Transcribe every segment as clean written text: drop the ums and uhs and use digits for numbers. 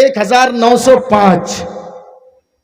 1905।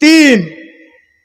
3।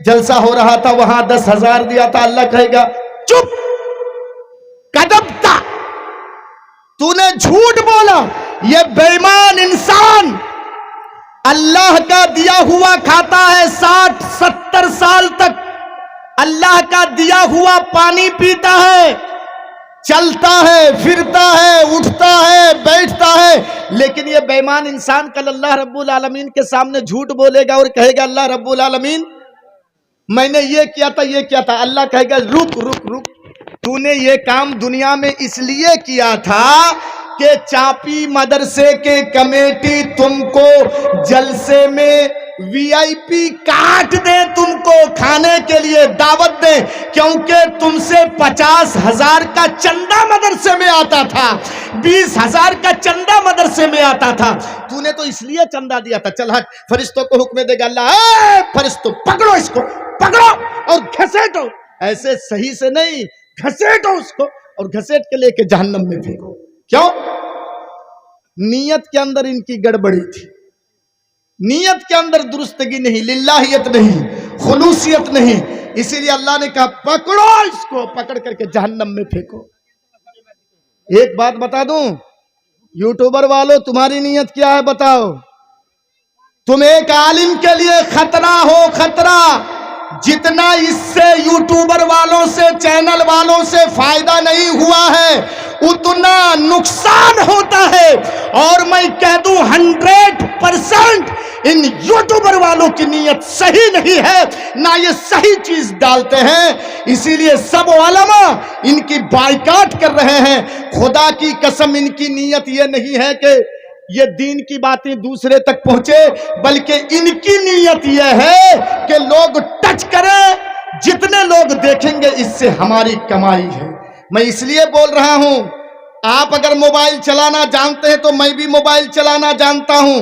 جلسہ ہو رہا تھا وہاں 10,000 دیا تھا. اللہ کہے گا چپ کذبتا، تو نے جھوٹ بولا. یہ بے ایمان انسان اللہ کا دیا ہوا کھاتا ہے 60-70 سال تک، اللہ کا دیا ہوا پانی پیتا ہے، چلتا ہے، پھرتا ہے، اٹھتا ہے، بیٹھتا ہے، لیکن یہ بے ایمان انسان کل اللہ رب العالمین کے سامنے جھوٹ بولے گا اور کہے گا اللہ رب العالمین میں نے یہ کیا تھا، یہ کیا تھا. اللہ کہے گا رک رک رک، تو نے یہ کام دنیا میں اس لیے کیا تھا کہ چاپی مدرسے کے کمیٹی تم کو جلسے میں VIP کاٹ دے، تم کو کھانے کے لیے دعوت دے، کیونکہ تم سے 50,000 کا چندہ مدرسے میں آتا تھا، 20,000 کا چندہ مدرسے میں آتا تھا. تو نے تو اس لیے چندہ دیا تھا. چل ہٹ. فرشتوں کو حکم دے گا اللہ، اے فرشتوں پکڑو اس کو، پکڑو اور گھسیٹو. ایسے صحیح سے نہیں، گھسیٹو اس کو اور گھسیٹ کے لے کے جہنم میں پھینکو. کیوں؟ نیت کے اندر ان کی گڑبڑی تھی، نیت کے اندر درستگی نہیں، للہیت نہیں، خلوصیت نہیں. اسی لیے اللہ نے کہا پکڑو اس کو، پکڑ کر کے جہنم میں پھینکو. ایک بات بتا دوں یوٹیوبر والوں، تمہاری نیت کیا ہے بتاؤ؟ تم ایک عالم کے لیے خطرہ ہو، خطرہ. جتنا اس سے یوٹیوبر والوں سے، چینل والوں سے فائدہ نہیں ہوا ہے اتنا نقصان ہوتا ہے. اور میں کہہ دوں 100% ان یوٹیوبر والوں کی نیت صحیح نہیں ہے، نہ یہ صحیح چیز ڈالتے ہیں. اسی لیے سب علماء ان کی بائیکاٹ کر رہے ہیں. خدا کی قسم ان کی نیت یہ نہیں ہے کہ یہ دین کی باتیں دوسرے تک پہنچے، بلکہ ان کی نیت یہ ہے کہ لوگ ٹچ کریں، جتنے لوگ دیکھیں گے اس سے ہماری کمائی ہے. میں اس لیے بول رہا ہوں، آپ اگر موبائل چلانا جانتے ہیں تو میں بھی موبائل چلانا جانتا ہوں،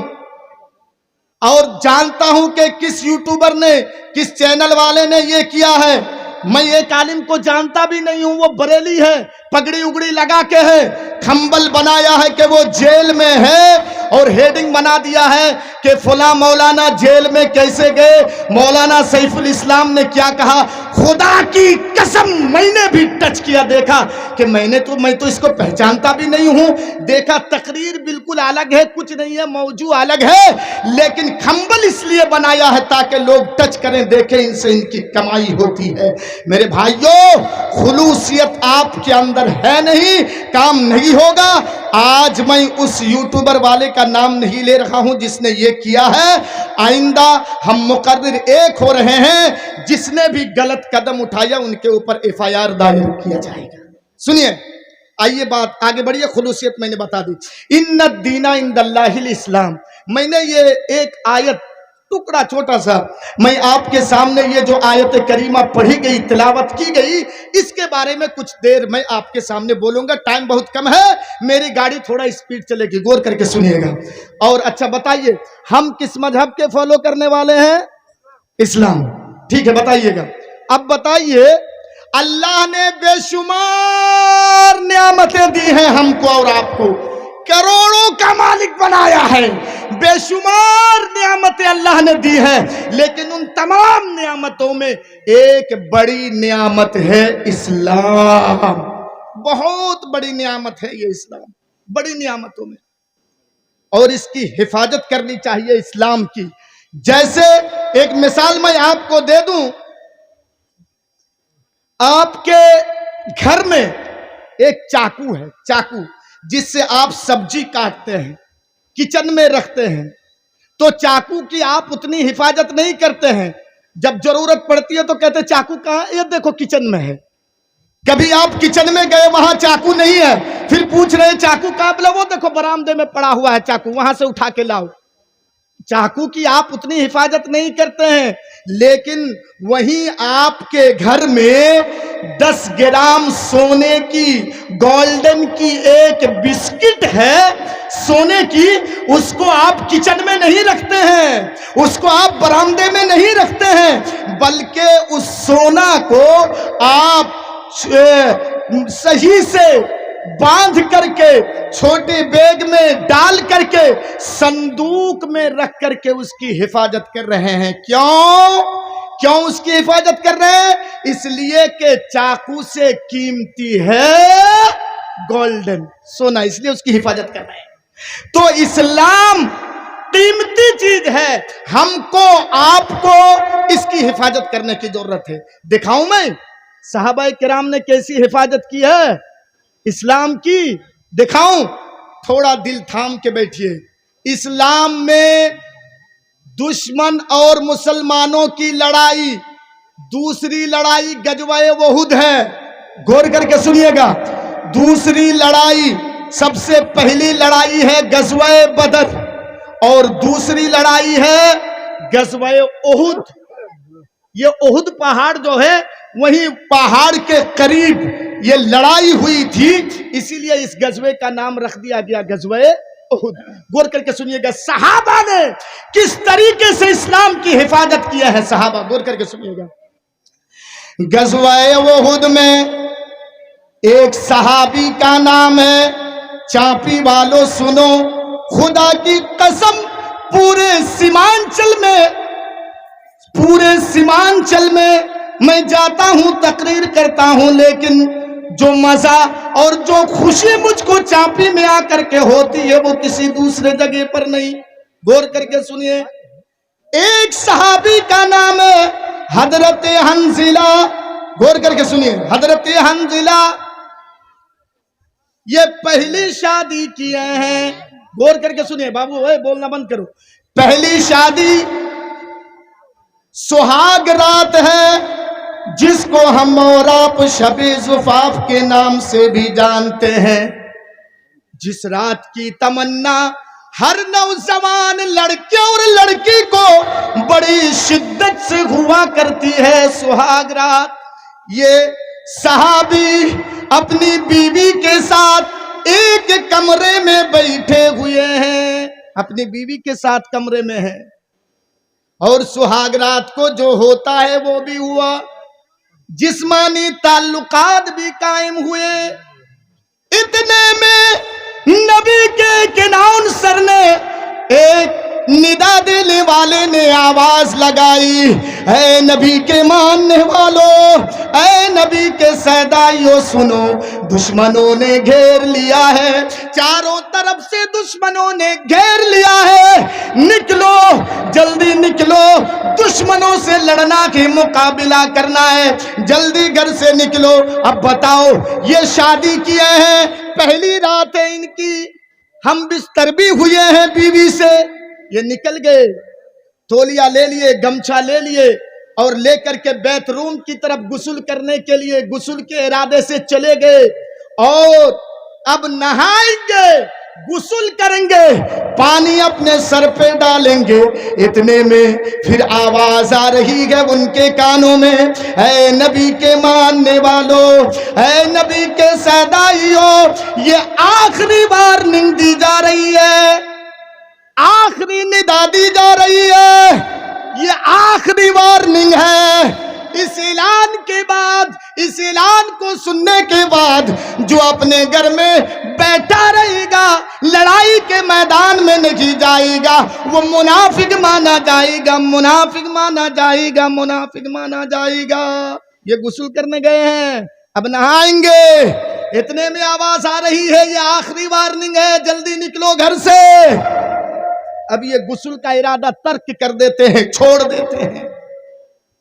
اور جانتا ہوں کہ کس یوٹیوبر نے، کس چینل والے نے یہ کیا ہے. میں ایک عالم کو جانتا بھی نہیں ہوں، وہ بریلی ہے، پگڑی اگڑی لگا کے ہے، کھمبل بنایا ہے کہ وہ جیل میں ہے، اور ہیڈنگ بنا دیا ہے کہ فلاں مولانا جیل میں کیسے گئے، مولانا سیف الاسلام نے کیا کہا. خدا کی قسم میں نے بھی ٹچ کیا، دیکھا کہ میں تو اس کو پہچانتا بھی نہیں ہوں. دیکھا تقریر بالکل الگ ہے، کچھ نہیں ہے، موضوع الگ ہے، لیکن کھمبل اس لیے بنایا ہے تاکہ لوگ ٹچ کریں، دیکھیں، ان سے ان کی کمائی ہوتی ہے. میرے بھائیوں، خلوصیت آپ کے اندر ہے نہیں، کام نہیں ہوگا. آج میں اس یوٹیوبر والے کا نام نہیں لے رہا ہوں جس نے یہ کیا ہے. آئندہ ہم مقرر ایک ہو رہے ہیں، جس نے بھی غلط قدم اٹھایا ان کے اوپر FIR دائر کیا جائے گا. سنیے، آئیے بات آگے بڑھیے. خلوصیت میں نے بتا دی. ان الدین عند اللہ الاسلام. میں نے یہ ایک آیت ٹکڑا چھوٹا سا میں آپ کے سامنے، یہ جو آیت کریمہ پڑھی گئی، تلاوت کی گئی، اس کے بارے میں کچھ دیر میں آپ کے سامنے بولوں گا. ٹائم بہت کم ہے، میری گاڑی تھوڑا اسپیڈ چلے گی، غور کر کے سنیے گا. اور اچھا بتائیے ہم کس مذہب کے فالو کرنے والے ہیں؟ اسلام. ٹھیک ہے، بتائیے گا. اب بتائیے، اللہ نے بے شمار نعمتیں دی ہیں ہم کو اور آپ کو، کروڑوں کا مالک بنایا ہے، بے شمار نعمتیں اللہ نے دی ہیں، لیکن ان تمام نعمتوں میں ایک بڑی نعمت ہے اسلام. بہت بڑی نعمت ہے یہ اسلام، بڑی نعمتوں میں، اور اس کی حفاظت کرنی چاہیے اسلام کی. جیسے ایک مثال میں آپ کو دے دوں، آپ کے گھر میں ایک چاقو ہے، چاقو جس سے آپ سبزی کاٹتے ہیں، کچن میں رکھتے ہیں، تو چاقو کی آپ اتنی حفاظت نہیں کرتے ہیں. جب ضرورت پڑتی ہے تو کہتے ہیں چاقو کہاں؟ یہ دیکھو کچن میں ہے. کبھی آپ کچن میں گئے وہاں چاقو نہیں ہے، پھر پوچھ رہے ہیں چاقو کہاں؟ بلا وہ دیکھو برآمدے میں پڑا ہوا ہے چاقو، وہاں سے اٹھا کے لاؤ. چاقو کی آپ اتنی حفاظت نہیں کرتے ہیں، لیکن وہیں آپ کے گھر میں 10 گرام سونے کی، گولڈن کی ایک بسکٹ ہے سونے کی، اس کو آپ کچن میں نہیں رکھتے ہیں، اس کو آپ برآمدے میں نہیں رکھتے ہیں، بلکہ اس سونا کو آپ صحیح سے باندھ کر کے چھوٹے بیگ میں ڈال کر کے صندوق میں رکھ کر کے اس کی حفاظت کر رہے ہیں. کیوں اس کی حفاظت کر رہے ہیں؟ اس لیے کہ چاقو سے قیمتی ہے گولڈن سونا، اس لیے اس کی حفاظت کر رہے ہیں. تو اسلام قیمتی چیز ہے، ہم کو آپ کو اس کی حفاظت کرنے کی ضرورت ہے. دکھاؤں میں صحابہ کرام نے کیسی حفاظت کی ہے اسلام کی؟ دکھاؤں؟ تھوڑا دل تھام کے بیٹھیے. اسلام میں دشمن اور مسلمانوں کی لڑائی، دوسری لڑائی غزوہ احد ہے. غور کر کے سنیے گا. دوسری لڑائی، سب سے پہلی لڑائی ہے غزوہ بدر، اور دوسری لڑائی ہے غزوہ احد. یہ احد پہاڑ جو ہے وہیں پہاڑ کے قریب یہ لڑائی ہوئی تھی، اسی لیے اس غزوے کا نام رکھ دیا گیا غزوہ احد. غور کر کے سنیے گا صحابہ نے کس طریقے سے اسلام کی حفاظت کیا ہے. صحابہ غور کر کے سنیے گا. غزوہ احد میں ایک صحابی کا نام ہے، چاپی والو سنو، خدا کی قسم پورے سیمانچل میں میں جاتا ہوں، تقریر کرتا ہوں، لیکن جو مزہ اور جو خوشی مجھ کو چاپی میں آ کر کے ہوتی ہے وہ کسی دوسرے جگہ پر نہیں. غور کر کے سنیے. ایک صحابی کا نام ہے حضرت حنظلہ. غور کر کے سنیے. حضرت حنظلہ یہ پہلی شادی کیے ہیں. غور کر کے سنیے بابو، بولنا بند کرو. پہلی شادی سہاگ رات ہے، جس کو ہم اور آپ شب زفاف کے نام سے بھی جانتے ہیں. جس رات کی تمنا ہر نوجوان لڑکے اور لڑکی کو بڑی شدت سے ہوا کرتی ہے، سہاگ رات. یہ صحابی اپنی بیوی کے ساتھ ایک کمرے میں بیٹھے ہوئے ہیں، اپنی بیوی کے ساتھ کمرے میں ہیں، اور سہاگ رات کو جو ہوتا ہے وہ بھی ہوا، جسمانی تعلقات بھی قائم ہوئے. اتنے میں نبی کے کنان سر نے ایک ندا دینے والے نے آواز لگائی، اے نبی کے ماننے والوں، اے نبی کے سیدائیوں سنو، دشمنوں نے گھیر لیا ہے، چاروں طرف سے دشمنوں نے گھیر لیا ہے، نکلو جلدی نکلو، دشمنوں سے لڑنا کے مقابلہ کرنا ہے، جلدی گھر سے نکلو. اب بتاؤ، یہ شادی کیے ہیں، پہلی رات ہے ان کی، ہم بستر بھی ہوئے ہیں بیوی سے. یہ نکل گئے، تولیہ لے لیے، گمچھا لے لیے، اور لے کر کے بیت روم کی طرف غسل کرنے کے لیے غسل کے ارادے سے چلے گئے، اور اب نہائیں گے، غسل کریں گے، پانی اپنے سر پہ ڈالیں گے. اتنے میں پھر آواز آ رہی ہے ان کے کانوں میں، اے نبی کے ماننے والوں، اے نبی کے سیدائیوں، یہ آخری وارننگ دی جا رہی ہے، آخری ندا دی جا رہی ہے، یہ آخری وارننگ ہے. اس اعلان کے بعد، اس اعلان کو سننے کے بعد جو اپنے گھر میں بیٹھا رہے گا، لڑائی کے میدان میں نہیں جائے گا، وہ منافق مانا جائے گا، منافق مانا جائے گا، منافق مانا جائے گا. یہ غسل کرنے گئے ہیں، اب نہائیں گے. اتنے میں آواز آ رہی ہے، یہ آخری وارننگ ہے، جلدی نکلو گھر سے. اب یہ غسل کا ارادہ ترک کر دیتے ہیں، چھوڑ دیتے ہیں،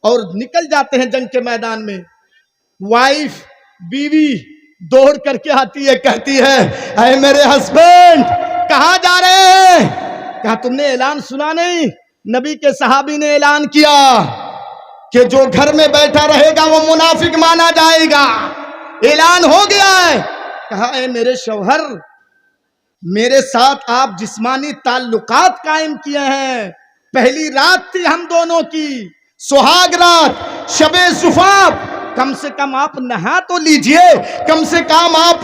اور نکل جاتے ہیں جنگ کے میدان میں. وائف، بیوی دوڑ کر کے آتی ہے، کہتی ہے، اے میرے ہسبینڈ کہاں جا رہے ہیں؟ کہا تم نے اعلان سنا نہیں؟ نبی کے صحابی نے اعلان کیا کہ جو گھر میں بیٹھا رہے گا وہ منافق مانا جائے گا، اعلان ہو گیا ہے. کہا اے میرے شوہر، میرے ساتھ آپ جسمانی تعلقات قائم کیے ہیں، پہلی رات تھی ہم دونوں کی، سہاگ رات، شب زفاف، کم سے کم آپ نہا تو لیجئے، کم سے کم آپ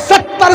70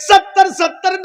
70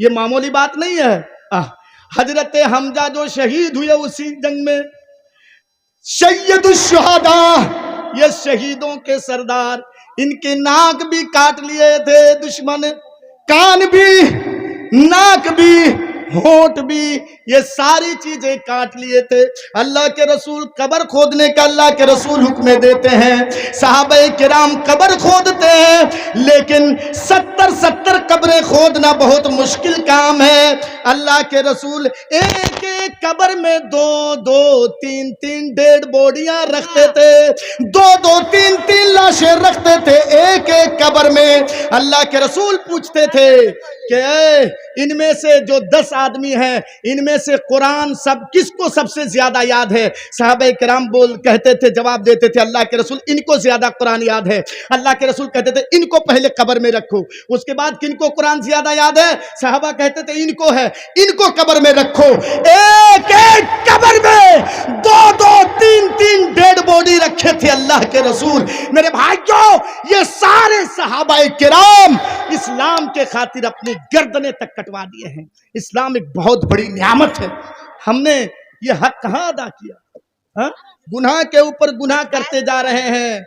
یہ معمولی بات نہیں ہے. حضرت حمزہ جو شہید ہوئے اسی جنگ میں، سید الشہداء، یہ شہیدوں کے سردار، ان کے ناک بھی کاٹ لیے تھے دشمن، کان بھی، ناک بھی، ہونٹ بھی، یہ ساری چیزیں کاٹ لیے تھے. اللہ کے رسول قبر کھودنے کا اللہ کے رسول حکم دیتے ہیں، صحابہ کرام قبر کھودتے ہیں، لیکن 70 قبریں کھودنا بہت مشکل کام ہے. اللہ کے رسول ایک ایک قبر میں 2 3 ڈیڈ بوڈیاں رکھتے تھے، 2 3 لاشیں رکھتے تھے ایک ایک قبر میں. اللہ کے رسول پوچھتے تھے کہ ان میں سے جو 10 آدمی ہیں، ان میں سے قرآن کس کو سب سے زیادہ یاد ہے؟ صحابہ کرام کہتے تھے، جواب دیتے تھے، اللہ کے رسول ان کو زیادہ قرآن یاد ہے. اللہ کے رسول کہتے تھے ان کو پہلے قبر میں رکھو. اس کے بعد کن کو قرآن زیادہ یاد ہے؟ صحابہ کہتے تھے ان کو ہے، ان کو قبر میں رکھو. ایک ایک قبر میں 2 3 ڈیڈ باڈی رکھے تھے اللہ کے رسول. میرے بھائیوں، یہ سارے صحابہ کرام اسلام کے خاطر اپنی گردنیں تک کٹوا دیے ہیں. اسلام ایک بہت بڑی نعمت ہے. ہم نے یہ حق کہاں ادا کیا؟ گناہ کے اوپر گناہ کرتے جا رہے ہیں.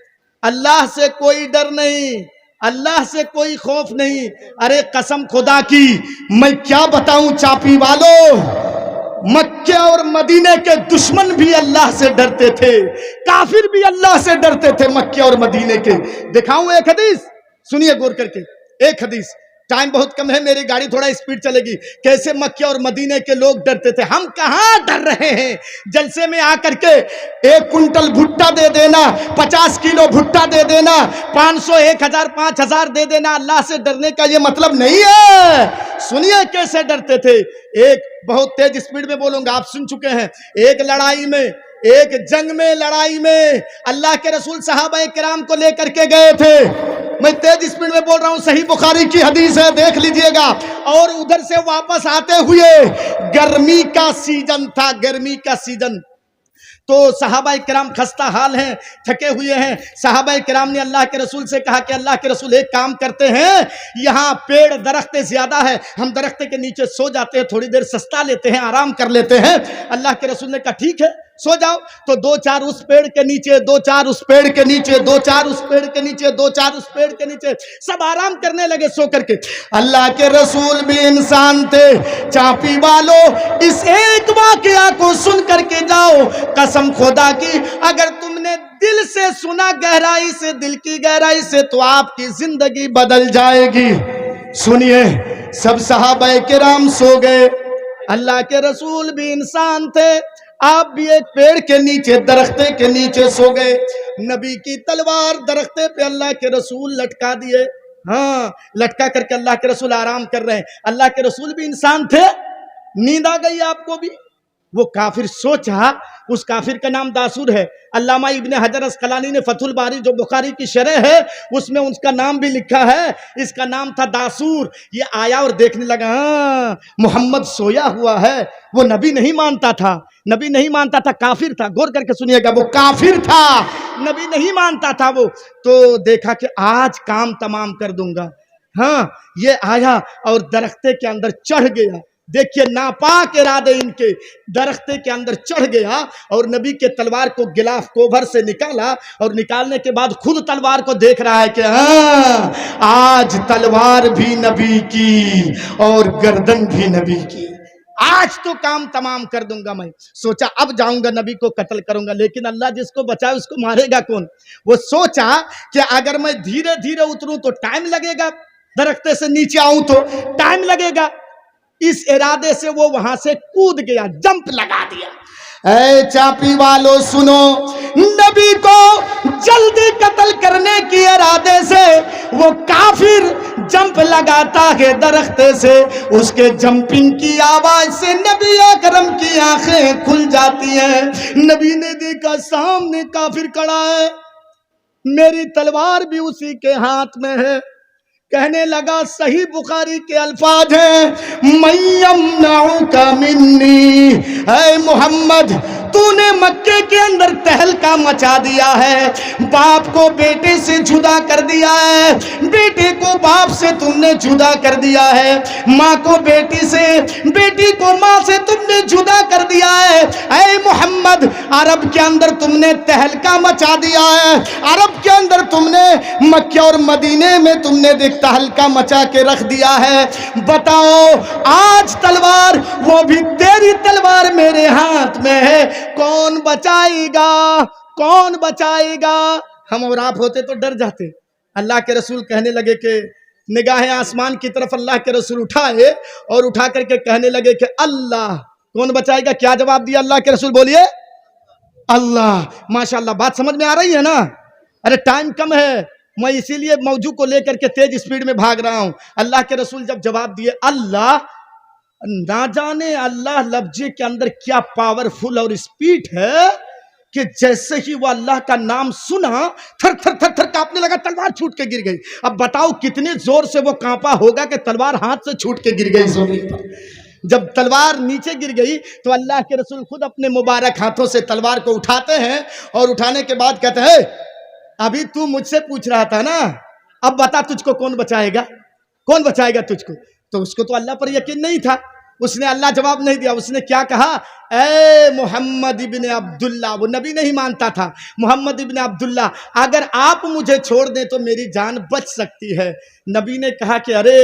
اللہ سے کوئی ڈر نہیں، اللہ سے کوئی خوف نہیں. ارے قسم خدا کی میں کیا بتاؤں چاپی والوں، مکہ اور مدینے کے دشمن بھی اللہ سے ڈرتے تھے، کافر بھی اللہ سے ڈرتے تھے مکہ اور مدینے کے. دکھاؤں ایک حدیث، سنیے غور کر کے ایک حدیث. ٹائم بہت کم ہے، میری گاڑی تھوڑا اسپیڈ چلے گی. کیسے مکہ اور مدینے کے لوگ ڈرتے تھے. ہم کہاں ڈر رہے ہیں؟ جلسے میں آ کر کے 1 کنٹل بھٹا دے دینا، 50 کلو بھٹا دے دینا، 500 1000 5000 دے دینا، اللہ سے ڈرنے کا یہ مطلب نہیں ہے. سنیے کیسے ڈرتے تھے. ایک بہت تیز اسپیڈ میں بولوں گا، آپ سن چکے ہیں. ایک لڑائی میں، ایک جنگ میں، لڑائی میں اللہ کے رسول صحابہ کرام کو لے کر کے گئے تھے. میں تیز اسپیڈ میں بول رہا ہوں، صحیح بخاری کی حدیث ہے، دیکھ لیجئے گا. اور ادھر سے واپس آتے ہوئے گرمی کا سیزن تھا، گرمی کا سیزن. تو صحابہ کرام خستہ حال ہیں، تھکے ہوئے ہیں. صحابہ کرام نے اللہ کے رسول سے کہا کہ اللہ کے رسول ایک کام کرتے ہیں، یہاں پیڑ درخت زیادہ ہے، ہم درخت کے نیچے سو جاتے ہیں، تھوڑی دیر سستا لیتے ہیں، آرام کر لیتے ہیں. اللہ کے رسول نے کہا ٹھیک ہے سو جاؤ. تو 2-4 اس پیڑ کے نیچے، 2-4 اس پیڑ کے نیچے، 2-4 اس پیڑ کے نیچے، 2-4 اس پیڑ کے نیچے، سب آرام کرنے لگے سو کر کے. اللہ کے رسول بھی انسان تھے. چاپی والو، اس ایک واقعہ کو سن کر کے جاؤ. قسم خدا کی اگر تم نے دل سے سنا، گہرائی سے، دل کی گہرائی سے، تو آپ کی زندگی بدل جائے گی. سنیے، سب صحابہ کرام سو گئے. اللہ کے رسول بھی انسان تھے، آپ بھی ایک پیڑ کے نیچے، درختے کے نیچے سو گئے. نبی کی تلوار درختے پہ اللہ کے رسول لٹکا دیے. ہاں، لٹکا کر کے اللہ کے رسول آرام کر رہے ہیں. اللہ کے رسول بھی انسان تھے، نیند آ گئی آپ کو بھی. وہ کافر سوچا، اس کافر کا نام داسور ہے. علامہ ابن حجر اسقلانی نے فتح الباری جو بخاری کی شرح ہے اس میں اس کا نام بھی لکھا ہے. اس کا نام تھا داسور. یہ آیا اور دیکھنے لگا، ہاں محمد سویا ہوا ہے. وہ نبی نہیں مانتا تھا، نبی نہیں مانتا تھا، کافر تھا. غور کر کے سنیے گا، وہ کافر تھا، نبی نہیں مانتا تھا وہ. تو دیکھا کہ آج کام تمام کر دوں گا. ہاں، یہ آیا اور درختے کے اندر چڑھ گیا. دیکھیے ناپاک ارادے ان کے. درختے کے اندر چڑھ گیا اور نبی کے تلوار کو غلاف کوبھر سے نکالا، اور نکالنے کے بعد خود تلوار کو دیکھ رہا ہے کہ ہاں آج تلوار بھی نبی کی اور گردن بھی نبی کی. آج تو کام تمام کر دوں گا. میں سوچا اب جاؤں گا نبی کو قتل کروں گا، لیکن اللہ جس کو بچائے اس کو مارے گا کون. وہ سوچا کہ اگر میں دھیرے دھیرے اتروں تو ٹائم لگے گا، درختے سے نیچے آؤں تو ٹائم لگے گا. اس ارادے سے وہ وہاں سے کود گیا، جمپ لگا دیا. اے چاپی والو سنو، نبی کو جلدی قتل کرنے کی ارادے سے وہ کافر جمپ لگاتا ہے درخت سے. اس کے جمپنگ کی آواز سے نبی اکرم کی آنکھیں کھل جاتی ہیں. نبی نے دیکھا سامنے کافر کھڑا ہے، میری تلوار بھی اسی کے ہاتھ میں ہے. کہنے لگا، صحیح بخاری کے الفاظ ہیں، مَن یمنعک منی. اے محمد، تو نے مکے کے اندر تہلکا مچا دیا ہے، باپ کو بیٹے سے جدا کر دیا ہے، بیٹے کو کو باپ سے تم نے جدا کر دیا ہے، ماں کو بیٹی سے، بیٹی کو ماں سے تم نے جدا کر دیا ہے۔ اے محمد، عرب کے اندر تم نے تہلکہ مچا دیا ہے، عرب کے اندر تم نے مکہ اور مدینے میں تم نے تہلکہ مچا کے رکھ دیا ہے۔ بتاؤ آج تلوار، وہ بھی تیری تلوار میرے ہاتھ میں ہے، کون بچائے گا؟ کون بچائے گا؟ ہم اور آپ ہوتے تو ڈر جاتے۔ اللہ کے رسول کہنے لگے کہ نگاہیں آسمان کی طرف اللہ کے رسول اٹھائے اور اٹھا کر کے کہنے لگے کہ اللہ، کون بچائے گا؟ کیا جواب دیا اللہ کے رسول؟ بولیے اللہ۔ ماشاءاللہ، بات سمجھ میں آ رہی ہے نا؟ ارے ٹائم کم ہے، میں اسی لیے موضوع کو لے کر کے تیز سپیڈ میں بھاگ رہا ہوں۔ اللہ کے رسول جب جواب دیے اللہ، نہ جانے اللہ لفظ کے اندر کیا پاورفل اور سپیڈ ہے کہ جیسے ہی وہ اللہ کا نام سنا، تھر تھر تھر تھر کانپنے لگا، تلوار چھوٹ کے گر گئی۔ اب بتاؤ کتنے زور سے وہ کانپا ہوگا کہ تلوار ہاتھ سے چھوٹ کے گر گئی زمین پر۔ جب تلوار نیچے گر گئی تو اللہ کے رسول خود اپنے مبارک ہاتھوں سے تلوار کو اٹھاتے ہیں اور اٹھانے کے بعد کہتے ہیں ابھی تو مجھ سے پوچھ رہا تھا نا، اب بتا تجھ کو کون بچائے گا؟ کون بچائے گا تجھ کو؟ تو اس کو تو اللہ پر یقین نہیں تھا، اس نے اللہ جواب نہیں دیا۔ اس نے کیا کہا؟ اے محمد ابن عبداللہ، وہ نبی نہیں مانتا تھا، محمد ابن عبداللہ، اگر آپ مجھے چھوڑ دیں تو میری جان بچ سکتی ہے۔ نبی نے کہا کہ ارے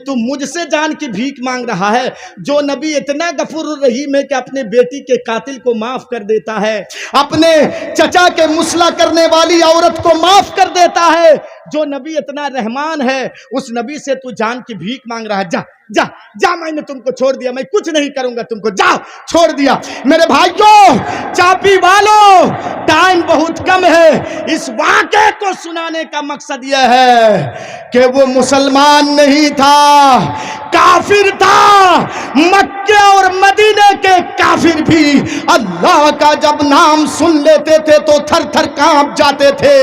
تو مجھ سے جان کی بھیک مانگ رہا ہے؟ جو نبی اتنا غفور الرحیم ہے کہ اپنے بیٹی کے قاتل کو معاف کر دیتا ہے، اپنے چچا کے مسلح کرنے والی عورت کو معاف کر دیتا ہے، جو نبی اتنا رحمان ہے، اس نبی سے تو جان کی بھیک مانگ رہا ہے؟ جا جا جا، میں نے تم کو چھوڑ دیا، میں کچھ نہیں کروں گا تم کو، جا، چھوڑ دیا۔ میرے بھائیوں، چاپی والوں، ٹائم بہت کم ہے، اس واقعے کو سنانے کا مقصد یہ ہے کہ وہ مسلمان نہیں تھا، کافر تھا۔ مکہ اور مدینے کے کافر بھی اللہ کا جب نام سن لیتے تھے تو تھر تھر کانپ جاتے تھے۔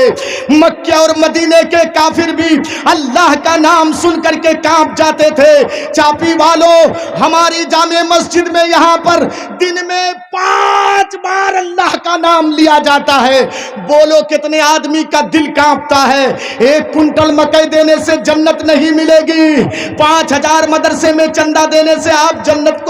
مکہ اور مدینے کے کافر بھی اللہ کا نام سن کر کے کانپ جاتے تھے۔ چاپی والوں، ہماری جامع مسجد میں یہاں پر دن میں 5 بار اللہ کا نام لیا جاتا ہے۔ بولو کتنے آدمی کا دل کانپتا ہے؟ 1 کنٹل مکئی دینے سے جنت نہیں ملے گی، 5000 مدرسے میں چندہ دینے سے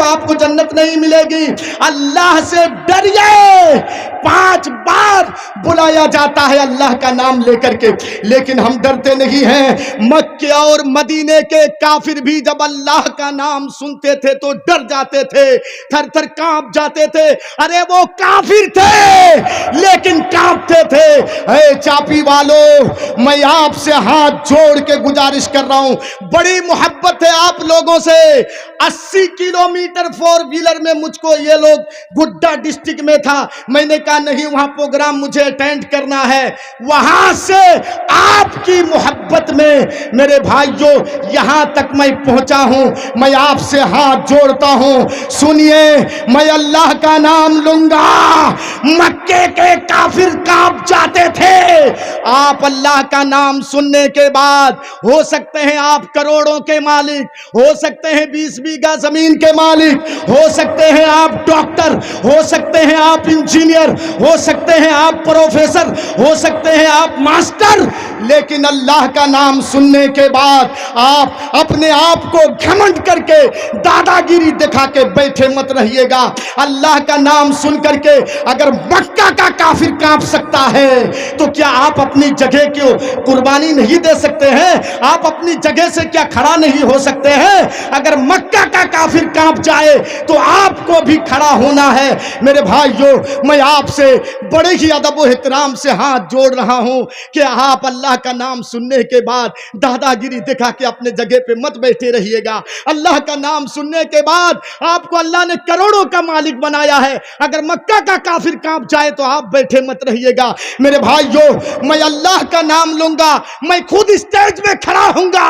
آپ کو جنت نہیں ملے گی۔ اللہ سے ڈریے، 5 بار بلایا جاتا ہے اللہ کا نام لے کر کے، لیکن ہم ڈرتے نہیں ہیں۔ مکہ اور مدینے کے کافر بھی جب اللہ کا نام سنتے تھے تو ڈر جاتے تھے، تھر تھر کانپ جاتے تھے۔ ارے وہ کافر تھے لیکن کانپتے تھے۔ اے چاپی والوں، میں آپ سے ہاتھ جوڑ کے گزارش کر رہا ہوں، بڑی محبت ہے آپ لوگوں سے۔ 80 کلومیٹر 4 ویلر میں مجھ کو یہ لوگ، گڈا ڈسٹرکٹ میں تھا، میں نے کہا نہیں وہاں پروگرام مجھے اٹینڈ کرنا ہے، وہاں سے آپ کی محبت میں میرے بھائیوں یہاں تک میں پہنچا ہوں۔ میں آپ سے ہاتھ جوڑتا ہوں، سنیے، میں اللہ کا نام لوں گا۔ مکے کے کافر کانپ جاتے تھے، آپ اللہ کا نام سننے کے بعد ہو سکتے ہیں آپ کروڑوں کے مالک، ہو سکتے ہیں 20 بیگھہ زمین کے مالک، ہو سکتے ہیں آپ ڈاکٹر، ہو سکتے ہیں آپ انجینئر، ہو سکتے ہیں آپ پروفیسر، ہو سکتے ہیں آپ ماسٹر، لیکن اللہ کا نام سننے کے بعد آپ اپنے آپ کو گھمنڈ کر کے دادا گیری دکھا کے بیٹھے مت رہیے گا۔ اللہ کا نام سن کر کے اگر مکہ کا کافر کانپ سکتا ہے تو کیا آپ اپنی جگہ کی قربانی نہیں دے سکتے ہیں؟ آپ اپنی جگہ سے کیا کھڑا نہیں ہو سکتے ہیں؟ اگر مکہ کا کافر کانپ جائے تو آپ کو بھی کھڑا ہونا ہے۔ میرے بھائیوں، میں آپ سے بڑے ہی ادب و احترام سے ہاتھ جوڑ رہا ہوں کہ آپ اللہ کا نام سننے کے بعد دادا گیری دکھا کے اپنے جگہ پہ مت بیٹھے رہیے گا۔ اللہ کا نام سننے کے بعد آپ کو اللہ نے کروڑوں کا مالک بنایا ہے، اگر مکہ کا کافر کانپ جائے تو آپ بیٹھے مت رہیے گا۔ میرے بھائیوں، میں اللہ کا نام لوں گا، میں خود اسٹیج میں کھڑا ہوں گا،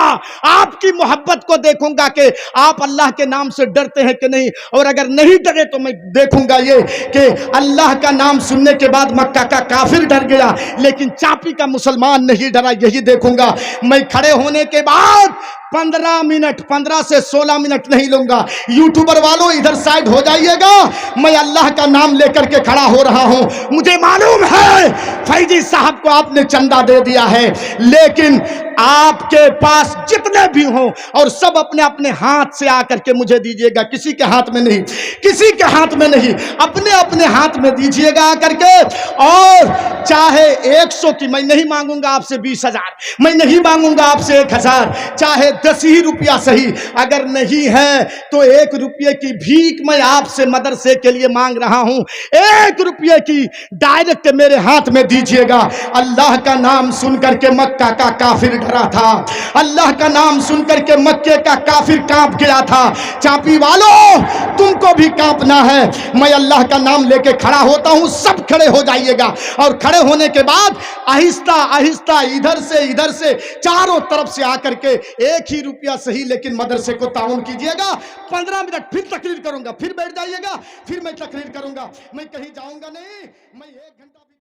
آپ کی محبت کو دیکھوں گا کہ آپ اللہ کے نام سے ڈرتے ہیں کہ نہیں، اور اگر نہیں ڈرے تو میں دیکھوں گا یہ کہ اللہ کا نام سننے کے بعد مکہ کا کافر ڈر گیا لیکن چاپی کا مسلمان نہیں ڈرا، یہی دیکھوں گا۔ میں کھڑے ہونے کے بعد 15 سے 16 منٹ نہیں لوں گا۔ یوٹیوبر والوں ادھر سائڈ ہو جائیے گا، میں اللہ کا نام لے کر کے کھڑا ہو رہا ہوں۔ مجھے معلوم ہے فیضی صاحب کو آپ نے چندہ دے دیا ہے، لیکن آپ کے پاس جتنے بھی ہوں اور سب اپنے اپنے ہاتھ سے آ کر کے مجھے دیجئے گا، کسی کے ہاتھ میں نہیں، کسی کے ہاتھ میں نہیں، اپنے اپنے ہاتھ میں دیجئے گا آ کر کے۔ اور چاہے 100 کی، میں نہیں مانگوں گا آپ سے 20,000، میں نہیں مانگوں گا آپ سے 1,000، چاہے 10 ہی روپیہ صحیح، اگر نہیں ہے تو 1 روپیے کی بھیک میں آپ سے مدرسے کے لیے مانگ رہا ہوں، 1 روپیے کی ڈائریکٹ میرے ہاتھ میں دیجئے گا۔ اللہ کا نام سن کر کے مکہ کا کافر ڈرا تھا، اللہ کا نام سن کر کے مکے کا کافر کانپ گیا تھا۔ چاپی والوں، تم کو بھی کانپنا ہے، میں اللہ کا نام لے کے کھڑا ہوتا ہوں، سب کھڑے ہو جائیے گا، اور کھڑے ہونے کے بعد آہستہ آہستہ ادھر سے چاروں طرف سے آ کر کے 1 ہی روپیہ صحیح لیکن مدرسے کو تعاون کیجئے گا۔ 15 منٹ پھر تقریر کروں گا، پھر بیٹھ جائیے گا، پھر میں تقریر کروں گا، میں کہیں جاؤں گا نہیں، میں 1 گھنٹہ